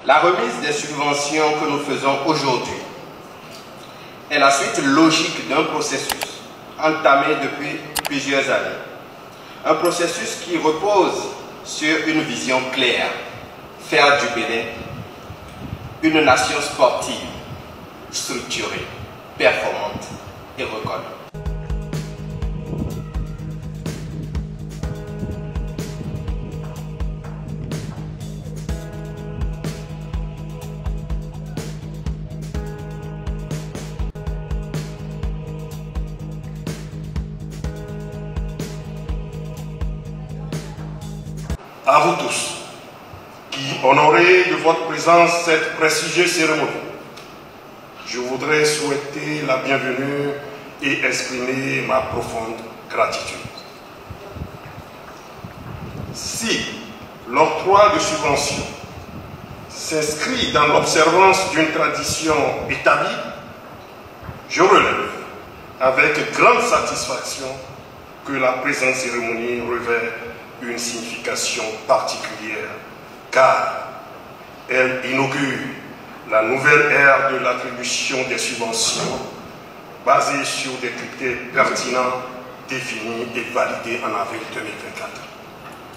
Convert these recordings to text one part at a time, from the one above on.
La remise des subventions que nous faisons aujourd'hui est la suite logique d'un processus entamé depuis plusieurs années. Un processus qui repose sur une vision claire, faire du Bénin une nation sportive, structurée, performante et reconnue. À vous tous, qui honorez de votre présence cette prestigieuse cérémonie, je voudrais souhaiter la bienvenue et exprimer ma profonde gratitude. Si l'octroi de subventions s'inscrit dans l'observance d'une tradition établie, je relève avec grande satisfaction que la présente cérémonie revêt une signification particulière, car elle inaugure la nouvelle ère de l'attribution des subventions basée sur des critères pertinents, définis et validés en avril 2024.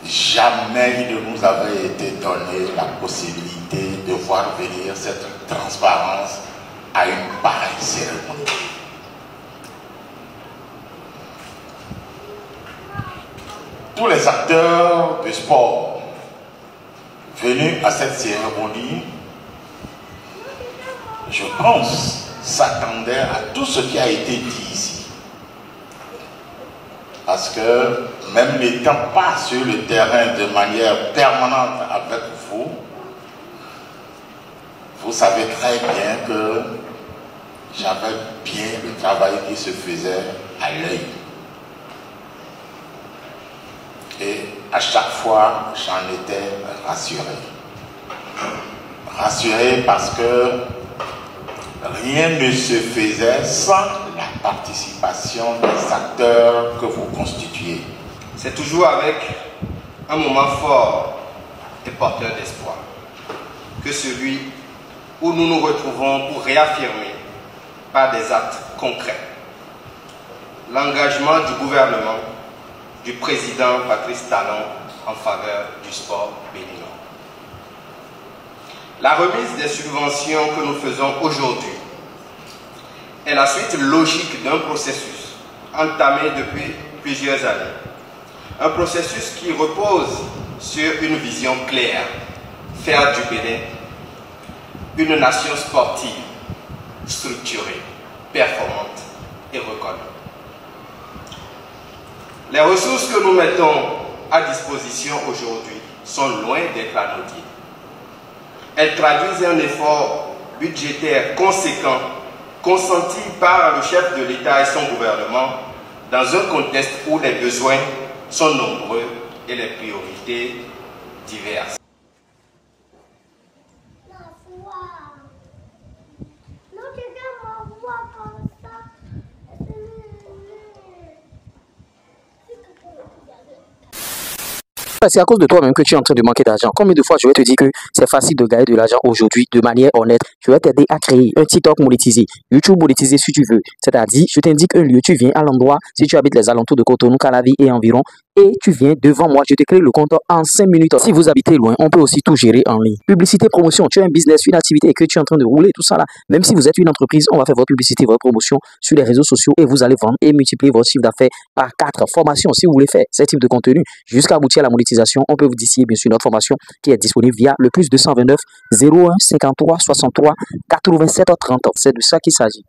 Jamais il ne nous avait été donné la possibilité de voir venir cette transparence à une pareille cérémonie. Tous les acteurs du sport venus à cette cérémonie, je pense, s'attendaient à tout ce qui a été dit ici. Parce que même n'étant pas sur le terrain de manière permanente avec vous, vous savez très bien que j'avais bien le travail qui se faisait à l'œil. Et à chaque fois, j'en étais rassuré. Rassuré parce que rien ne se faisait sans la participation des acteurs que vous constituez. C'est toujours avec un moment fort et porteur d'espoir que celui où nous nous retrouvons pour réaffirmer par des actes concrets l'engagement du gouvernement du président Patrice Talon en faveur du sport béninois. La remise des subventions que nous faisons aujourd'hui est la suite logique d'un processus entamé depuis plusieurs années. Un processus qui repose sur une vision claire, faire du Bénin une nation sportive, structurée, performante et reconnue. Les ressources que nous mettons à disposition aujourd'hui sont loin d'être anodines. Elles traduisent un effort budgétaire conséquent consenti par le chef de l'État et son gouvernement dans un contexte où les besoins sont nombreux et les priorités diverses. C'est à cause de toi-même que tu es en train de manquer d'argent. Combien de fois je vais te dire que c'est facile de gagner de l'argent aujourd'hui de manière honnête? Je vais t'aider à créer un TikTok monétisé, YouTube monétisé si tu veux. C'est-à-dire, je t'indique un lieu, tu viens à l'endroit, si tu habites les alentours de Cotonou, Calavi et environ, et tu viens devant moi, je te crée le compte en 5 minutes. Si vous habitez loin, on peut aussi tout gérer en ligne. Publicité, promotion, tu as un business, une activité et que tu es en train de rouler, tout ça là. Même si vous êtes une entreprise, on va faire votre publicité, votre promotion sur les réseaux sociaux et vous allez vendre et multiplier votre chiffre d'affaires par 4. Formation, si vous voulez faire ce type de contenu jusqu'à aboutir à la monétisation, on peut vous distiller bien sûr notre formation qui est disponible via le +229 01 53 63 87 30. C'est de ça qu'il s'agit.